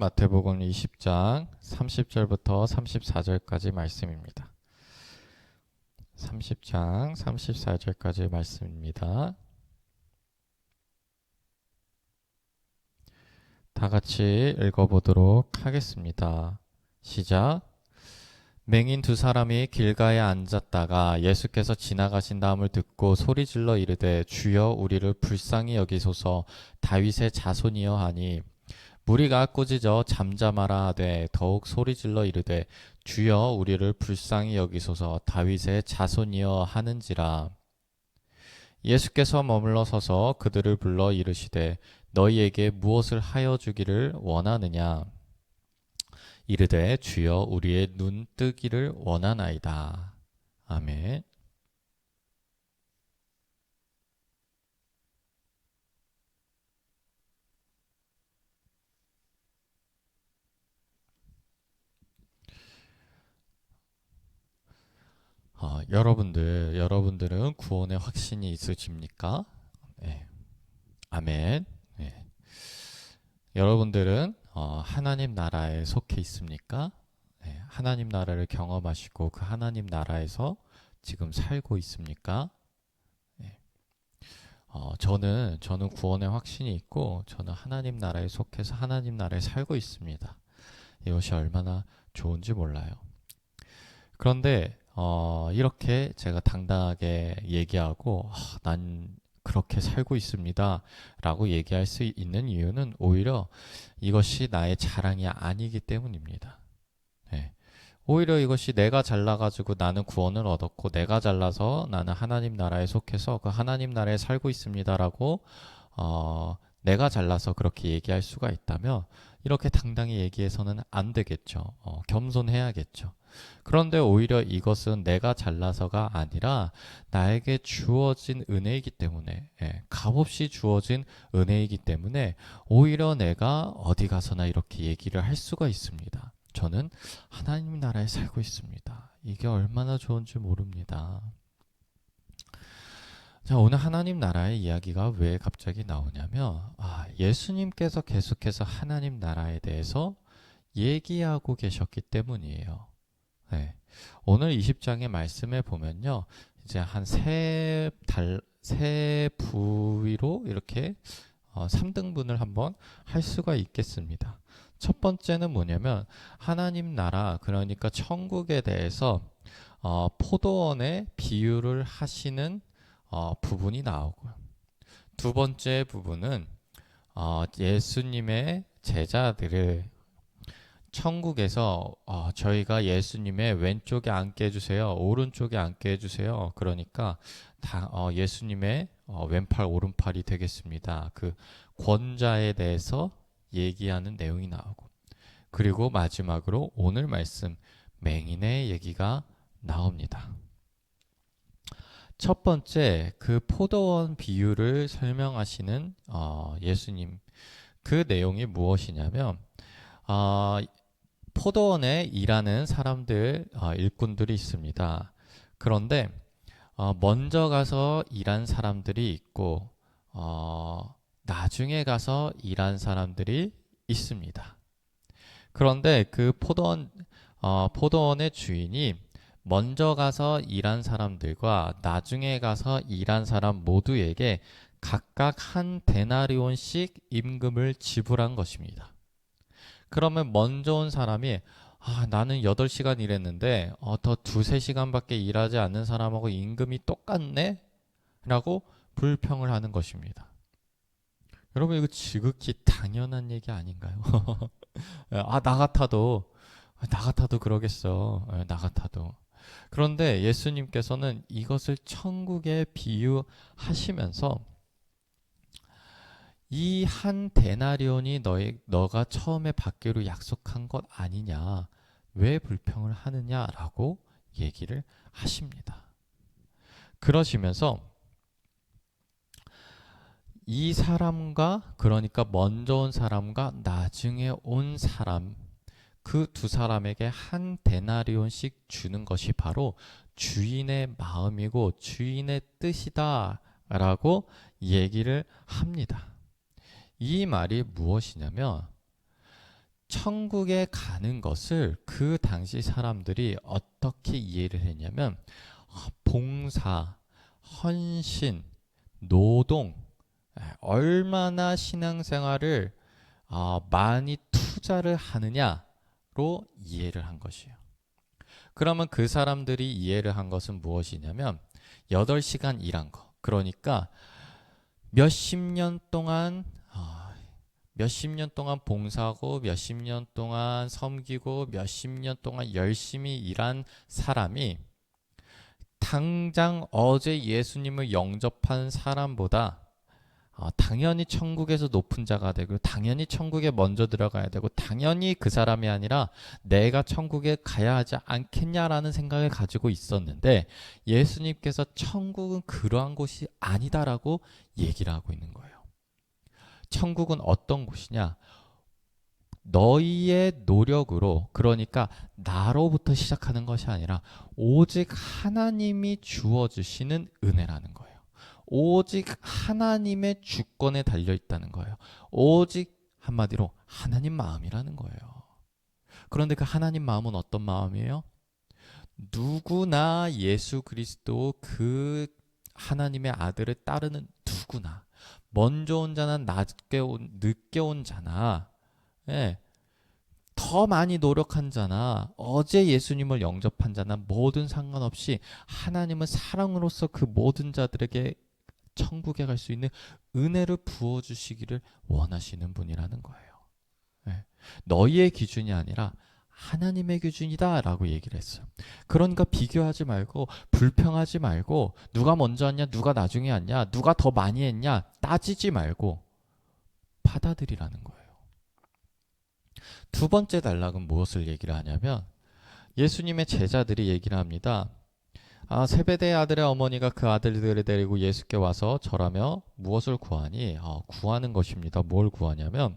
마태복음 20장 30절부터 34절까지 말씀입니다. 30장 34절까지 말씀입니다. 다 같이 읽어보도록 하겠습니다. 시작. 맹인 두 사람이 길가에 앉았다가 예수께서 지나가신 다음을 듣고 소리질러 이르되 주여 우리를 불쌍히 여기소서 다윗의 자손이여 하니 무리가 꾸짖어 잠잠하라 하되 더욱 소리질러 이르되 주여 우리를 불쌍히 여기소서 다윗의 자손이여 하는지라. 예수께서 머물러 서서 그들을 불러 이르시되 너희에게 무엇을 하여 주기를 원하느냐. 이르되 주여 우리의 눈 뜨기를 원하나이다. 아멘. 여러분들은 구원의 확신이 있으십니까? 네. 아멘. 네. 여러분들은 하나님 나라에 속해 있습니까? 네. 하나님 나라를 경험하시고 그 하나님 나라에서 지금 살고 있습니까? 네. 저는 구원의 확신이 있고 저는 하나님 나라에 속해서 하나님 나라에 살고 있습니다. 이것이 얼마나 좋은지 몰라요. 그런데 이렇게 제가 당당하게 얘기하고 난 그렇게 살고 있습니다 라고 얘기할 수 있는 이유는 오히려 이것이 나의 자랑이 아니기 때문입니다. 네. 오히려 이것이 내가 잘나가지고 나는 구원을 얻었고 내가 잘나서 나는 하나님 나라에 속해서 그 하나님 나라에 살고 있습니다라고 내가 잘나서 그렇게 얘기할 수가 있다면 이렇게 당당히 얘기해서는 안 되겠죠. 겸손해야겠죠. 그런데 오히려 이것은 내가 잘나서가 아니라 나에게 주어진 은혜이기 때문에, 값없이 주어진 은혜이기 때문에 오히려 내가 어디 가서나 이렇게 얘기를 할 수가 있습니다. 저는 하나님 나라에 살고 있습니다. 이게 얼마나 좋은지 모릅니다. 자, 오늘 하나님 나라의 이야기가 왜 갑자기 나오냐면 예수님께서 계속해서 하나님 나라에 대해서 얘기하고 계셨기 때문이에요. 네. 오늘 20장의 말씀에 보면요. 이제 한 세 부위로 이렇게 3등분을 한번 할 수가 있겠습니다. 첫 번째는 뭐냐면 하나님 나라, 그러니까 천국에 대해서 포도원의 비유를 하시는 부분이 나오고요. 두 번째 부분은 예수님의 제자들을 천국에서 저희가 예수님의 왼쪽에 앉게 해주세요. 오른쪽에 앉게 해주세요. 그러니까 예수님의 왼팔 오른팔이 되겠습니다. 그 권자에 대해서 얘기하는 내용이 나오고, 그리고 마지막으로 오늘 말씀 맹인의 얘기가 나옵니다. 첫 번째, 그 포도원 비유를 설명하시는 예수님, 그 내용이 무엇이냐면 포도원에 일하는 사람들, 일꾼들이 있습니다. 그런데 먼저 가서 일한 사람들이 있고 나중에 가서 일한 사람들이 있습니다. 그런데 그 포도원의 주인이 먼저 가서 일한 사람들과 나중에 가서 일한 사람 모두에게 각각 한 데나리온씩 임금을 지불한 것입니다. 그러면 먼저 온 사람이 나는 8시간 일했는데 더 2-3시간밖에 일하지 않는 사람하고 임금이 똑같네? 라고 불평을 하는 것입니다. 여러분, 이거 지극히 당연한 얘기 아닌가요? 나 같아도 그러겠어. 나 같아도. 그런데 예수님께서는 이것을 천국에 비유하시면서 이 한 데나리온이 너가 처음에 받기로 약속한 것 아니냐, 왜 불평을 하느냐라고 얘기를 하십니다. 그러시면서 이 사람과, 그러니까 먼저 온 사람과 나중에 온 사람, 그 두 사람에게 한 데나리온씩 주는 것이 바로 주인의 마음이고 주인의 뜻이다 라고 얘기를 합니다. 이 말이 무엇이냐면 천국에 가는 것을 그 당시 사람들이 어떻게 이해를 했냐면 봉사, 헌신, 노동, 얼마나 신앙생활을 많이 투자를 하느냐로 이해를 한 것이에요. 그러면 그 사람들이 이해를 한 것은 무엇이냐면 8시간 일한 거. 그러니까 몇십 년 동안 봉사하고 몇십 년 동안 섬기고 몇십 년 동안 열심히 일한 사람이 당장 어제 예수님을 영접한 사람보다 당연히 천국에서 높은 자가 되고 당연히 천국에 먼저 들어가야 되고 당연히 그 사람이 아니라 내가 천국에 가야 하지 않겠냐라는 생각을 가지고 있었는데 예수님께서 천국은 그러한 곳이 아니다라고 얘기를 하고 있는 거예요. 천국은 어떤 곳이냐? 너희의 노력으로, 그러니까 나로부터 시작하는 것이 아니라 오직 하나님이 주어주시는 은혜라는 거예요. 오직 하나님의 주권에 달려 있다는 거예요. 오직 한마디로 하나님 마음이라는 거예요. 그런데 그 하나님 마음은 어떤 마음이에요? 누구나 예수 그리스도 그 하나님의 아들을 따르는 누구나, 먼저 온 자나 늦게 온 자나, 더 많이 노력한 자나 어제 예수님을 영접한 자나 모든 상관없이 하나님은 사랑으로서 그 모든 자들에게 천국에 갈 수 있는 은혜를 부어주시기를 원하시는 분이라는 거예요. 너희의 기준이 아니라 하나님의 기준이다 라고 얘기를 했어요. 그러니까 비교하지 말고 불평하지 말고 누가 먼저 왔냐 누가 나중에 왔냐 누가 더 많이 했냐 따지지 말고 받아들이라는 거예요. 두 번째 단락은 무엇을 얘기를 하냐면 예수님의 제자들이 얘기를 합니다. 세베대의 아들의 어머니가 그 아들들을 데리고 예수께 와서 절하며 무엇을 구하니? 구하는 것입니다. 뭘 구하냐면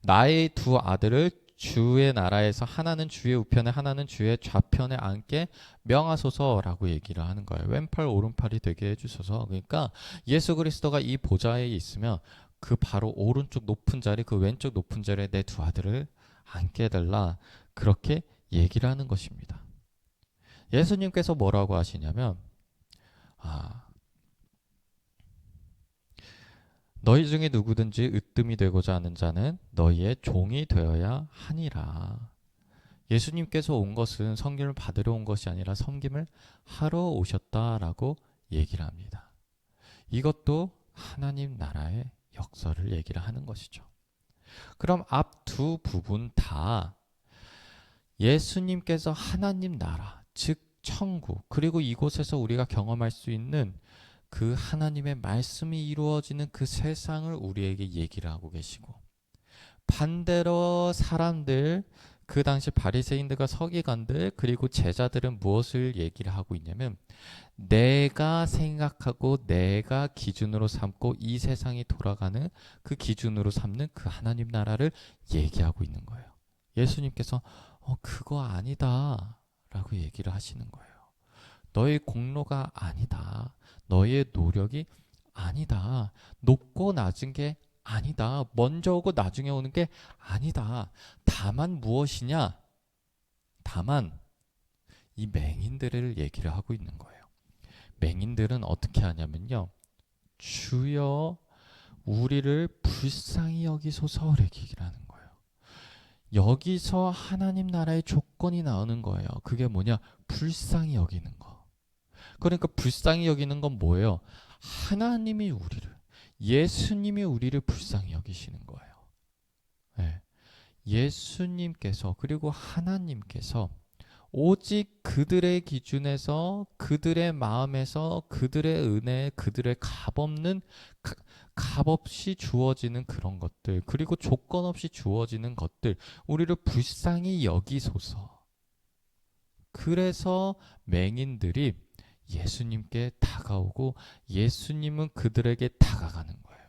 나의 두 아들을 주의 나라에서 하나는 주의 우편에 하나는 주의 좌편에 앉게 명하소서라고 얘기를 하는 거예요. 왼팔 오른팔이 되게 해주셔서. 그러니까 예수 그리스도가 이 보좌에 있으면 그 바로 오른쪽 높은 자리, 그 왼쪽 높은 자리에 내 두 아들을 앉게 해달라, 그렇게 얘기를 하는 것입니다. 예수님께서 뭐라고 하시냐면 너희 중에 누구든지 으뜸이 되고자 하는 자는 너희의 종이 되어야 하니라. 예수님께서 온 것은 섬김을 받으러 온 것이 아니라 섬김을 하러 오셨다라고 얘기를 합니다. 이것도 하나님 나라의 역사를 얘기를 하는 것이죠. 그럼 앞 두 부분 다 예수님께서 하나님 나라, 즉 천국, 그리고 이곳에서 우리가 경험할 수 있는 그 하나님의 말씀이 이루어지는 그 세상을 우리에게 얘기를 하고 계시고, 반대로 사람들, 그 당시 바리새인들과 서기관들 그리고 제자들은 무엇을 얘기를 하고 있냐면 내가 생각하고 내가 기준으로 삼고 이 세상이 돌아가는 그 기준으로 삼는 그 하나님 나라를 얘기하고 있는 거예요. 예수님께서 그거 아니다 라고 얘기를 하시는 거예요. 너의 공로가 아니다. 너의 노력이 아니다. 높고 낮은 게 아니다. 먼저 오고 나중에 오는 게 아니다. 다만 무엇이냐? 다만 이 맹인들을 얘기를 하고 있는 거예요. 맹인들은 어떻게 하냐면요. 주여 우리를 불쌍히 여기소서 얘기를 하는 거예요. 여기서 하나님 나라의 조건이 나오는 거예요. 그게 뭐냐? 불쌍히 여기는 거. 그러니까 불쌍히 여기는 건 뭐예요? 하나님이 우리를, 예수님이 우리를 불쌍히 여기시는 거예요. 예수님께서 그리고 하나님께서 오직 그들의 기준에서 그들의 마음에서 그들의 은혜, 그들의 값없이 주어지는 그런 것들, 그리고 조건 없이 주어지는 것들, 우리를 불쌍히 여기소서. 그래서 맹인들이 예수님께 다가오고 예수님은 그들에게 다가가는 거예요.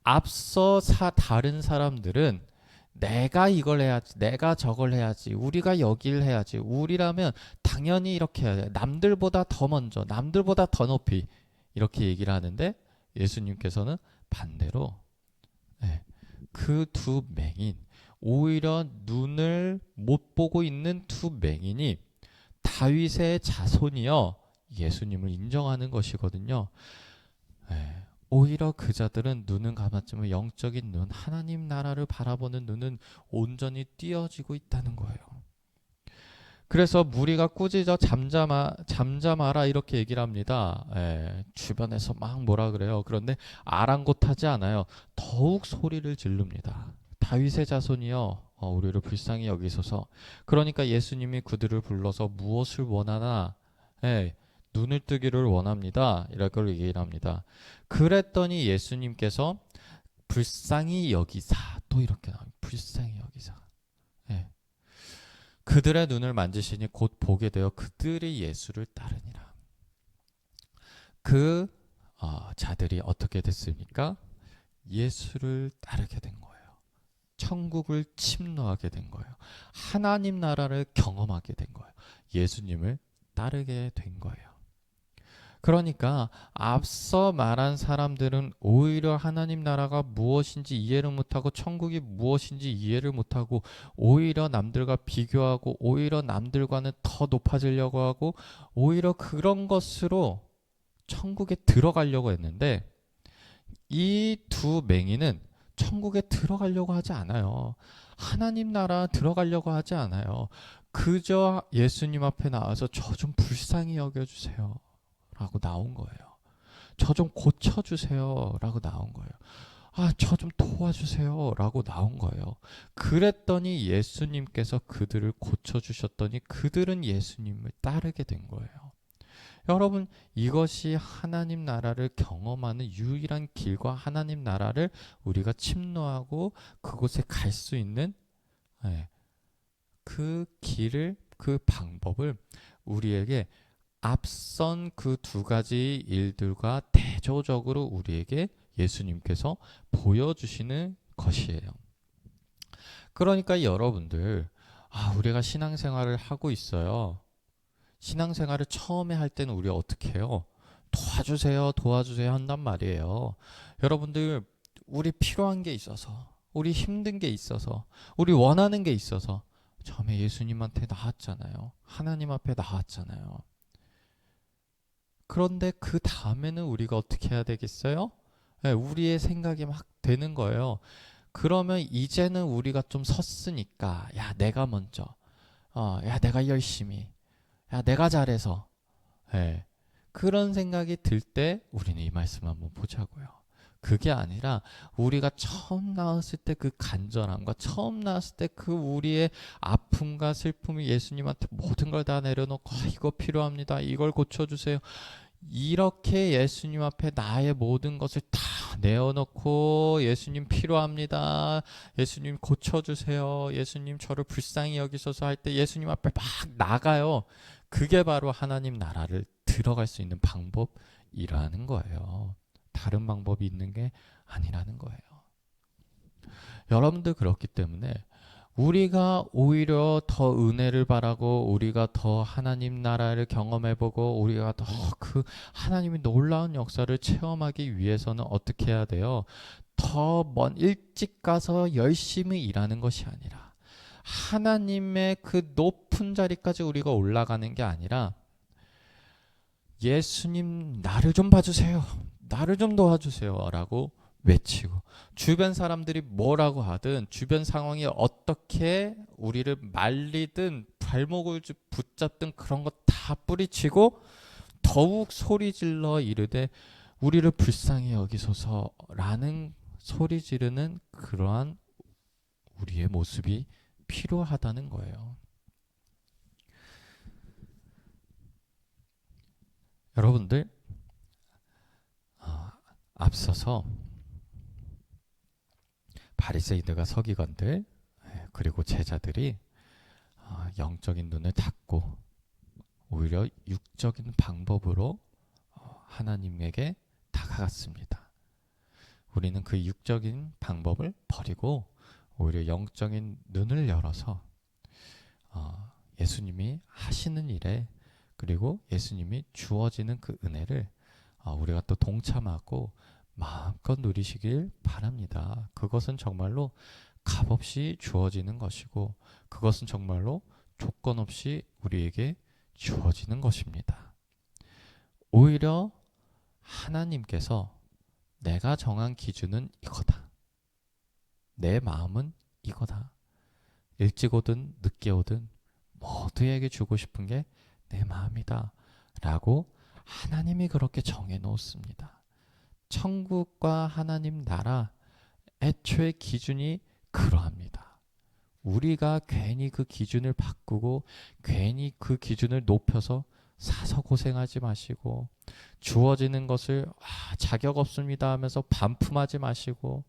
앞서 다른 사람들은 내가 이걸 해야지, 내가 저걸 해야지, 우리가 여길 해야지, 우리라면 당연히 이렇게 해야 돼, 남들보다 더 먼저, 남들보다 더 높이, 이렇게 얘기를 하는데 예수님께서는 반대로 그 두 맹인, 오히려 눈을 못 보고 있는 두 맹인이 다윗의 자손이여 예수님을 인정하는 것이거든요. 예, 오히려 그 자들은 눈은 감았지만 영적인 눈, 하나님 나라를 바라보는 눈은 온전히 띄어지고 있다는 거예요. 그래서 무리가 꾸짖어 잠잠하라 이렇게 얘기를 합니다. 예, 주변에서 막 뭐라 그래요. 그런데 아랑곳하지 않아요. 더욱 소리를 지릅니다. 다윗의 자손이여 우리를 불쌍히 여기소서. 그러니까 예수님이 그들을 불러서 무엇을 원하나 예, 눈을 뜨기를 원합니다. 이럴 걸 얘기를 합니다. 그랬더니 예수님께서 불쌍히 여기사 또 이렇게 나와요. 불쌍히 여기사. 예. 그들의 눈을 만지시니 곧 보게 되어 그들이 예수를 따르니라. 그 자들이 어떻게 됐습니까? 예수를 따르게 된 거예요. 천국을 침노하게 된 거예요. 하나님 나라를 경험하게 된 거예요. 예수님을 따르게 된 거예요. 그러니까 앞서 말한 사람들은 오히려 하나님 나라가 무엇인지 이해를 못하고 천국이 무엇인지 이해를 못하고 오히려 남들과 비교하고 오히려 남들과는 더 높아지려고 하고 오히려 그런 것으로 천국에 들어가려고 했는데 이 두 맹인은 천국에 들어가려고 하지 않아요. 하나님 나라 들어가려고 하지 않아요. 그저 예수님 앞에 나와서 저 좀 불쌍히 여겨주세요 라고 나온 거예요. 저 좀 고쳐주세요 라고 나온 거예요. 저 좀 도와주세요 라고 나온 거예요. 그랬더니 예수님께서 그들을 고쳐주셨더니 그들은 예수님을 따르게 된 거예요. 여러분, 이것이 하나님 나라를 경험하는 유일한 길과 하나님 나라를 우리가 침노하고 그곳에 갈 수 있는 그 길을, 그 방법을 우리에게 앞선 그 두 가지 일들과 대조적으로 우리에게 예수님께서 보여주시는 것이에요. 그러니까 여러분들, 우리가 신앙생활을 하고 있어요. 신앙생활을 처음에 할 때는 우리가 어떻게 해요? 도와주세요, 도와주세요 한단 말이에요. 여러분들, 우리 필요한 게 있어서, 우리 힘든 게 있어서, 우리 원하는 게 있어서 처음에 예수님한테 나왔잖아요. 하나님 앞에 나왔잖아요. 그런데 그 다음에는 우리가 어떻게 해야 되겠어요? 우리의 생각이 막 되는 거예요. 그러면 이제는 우리가 좀 섰으니까 야 내가 먼저 야 내가 열심히 야 내가 잘해서 그런 생각이 들 때 우리는 이 말씀 한번 보자고요. 그게 아니라 우리가 처음 나왔을 때 그 간절함과 처음 나왔을 때 그 우리의 아픔과 슬픔이 예수님한테 모든 걸 다 내려놓고 이거 필요합니다. 이걸 고쳐주세요. 이렇게 예수님 앞에 나의 모든 것을 다 내어놓고 예수님 필요합니다. 예수님 고쳐주세요. 예수님 저를 불쌍히 여기소서 할 때 예수님 앞에 막 나가요. 그게 바로 하나님 나라를 들어갈 수 있는 방법이라는 거예요. 다른 방법이 있는 게 아니라는 거예요. 여러분들 그렇기 때문에 우리가 오히려 더 은혜를 바라고 우리가 더 하나님 나라를 경험해보고 우리가 더 그 하나님의 놀라운 역사를 체험하기 위해서는 어떻게 해야 돼요? 더 일찍 가서 열심히 일하는 것이 아니라 하나님의 그 높은 자리까지 우리가 올라가는 게 아니라 예수님 나를 좀 봐주세요. 나를 좀 도와주세요 라고 외치고 주변 사람들이 뭐라고 하든 주변 상황이 어떻게 우리를 말리든 발목을 붙잡든 그런 거 다 뿌리치고 더욱 소리질러 이르되 우리를 불쌍히 여기소서라는 소리 지르는 그러한 우리의 모습이 필요하다는 거예요. 여러분들 앞서서 바리새인들과 서기관들 그리고 제자들이 영적인 눈을 닫고 오히려 육적인 방법으로 하나님에게 다가갔습니다. 우리는 그 육적인 방법을 버리고 오히려 영적인 눈을 열어서 예수님이 하시는 일에 그리고 예수님이 주어지는 그 은혜를 우리가 또 동참하고 마음껏 누리시길 바랍니다. 그것은 정말로 값없이 주어지는 것이고 그것은 정말로 조건 없이 우리에게 주어지는 것입니다. 오히려 하나님께서 내가 정한 기준은 이거다. 내 마음은 이거다. 일찍 오든 늦게 오든 모두에게 주고 싶은 게 내 마음이다. 라고 하나님이 그렇게 정해 놓습니다. 천국과 하나님 나라 애초의 기준이 그러합니다. 우리가 괜히 그 기준을 바꾸고 괜히 그 기준을 높여서 사서 고생하지 마시고 주어지는 것을 자격 없습니다 하면서 반품하지 마시고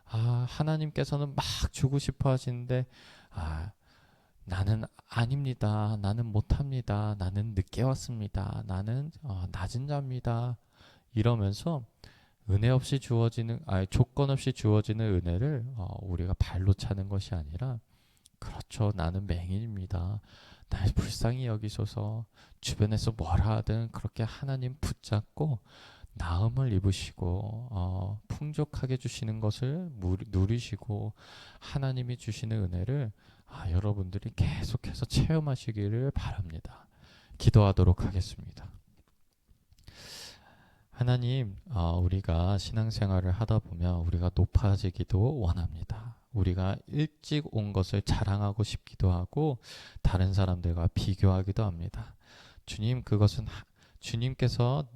하나님께서는 막 주고 싶어 하시는데 나는 아닙니다. 나는 못합니다. 나는 늦게 왔습니다. 나는 낮은 자입니다. 이러면서 은혜 없이 주어지는 조건 없이 주어지는 은혜를 우리가 발로 차는 것이 아니라 그렇죠. 나는 맹인입니다. 날 불쌍히 여기소서. 주변에서 뭐라 하든 그렇게 하나님 붙잡고 나음을 입으시고 풍족하게 주시는 것을 누리시고 하나님이 주시는 은혜를 여러분들이 계속해서 체험하시기를 바랍니다. 기도하도록 하겠습니다. 하나님, 우리가 신앙생활을 하다 보면 우리가 높아지기도 원합니다. 우리가 일찍 온 것을 자랑하고 싶기도 하고 다른 사람들과 비교하기도 합니다. 주님, 그것은 주님께서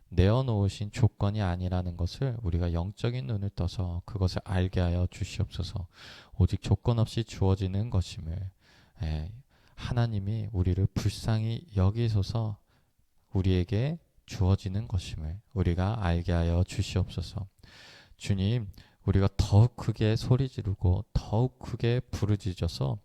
내어놓으신 조건이 아니라는 것을 우리가 영적인 눈을 떠서 그것을 알게 하여 주시옵소서. 오직 조건 없이 주어지는 것임을 하나님이 우리를 불쌍히 여기소서 우리에게 주어지는 것임을 우리가 알게 하여 주시옵소서. 주님, 우리가 더욱 크게 소리 지르고 더욱 크게 부르짖어서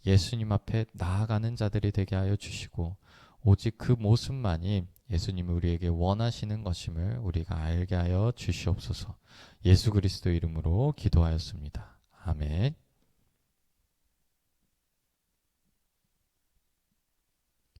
예수님 앞에 나아가는 자들이 되게 하여 주시고 오직 그 모습만이 예수님이 우리에게 원하시는 것임을 우리가 알게 하여 주시옵소서. 예수 그리스도 이름으로 기도하였습니다. 아멘.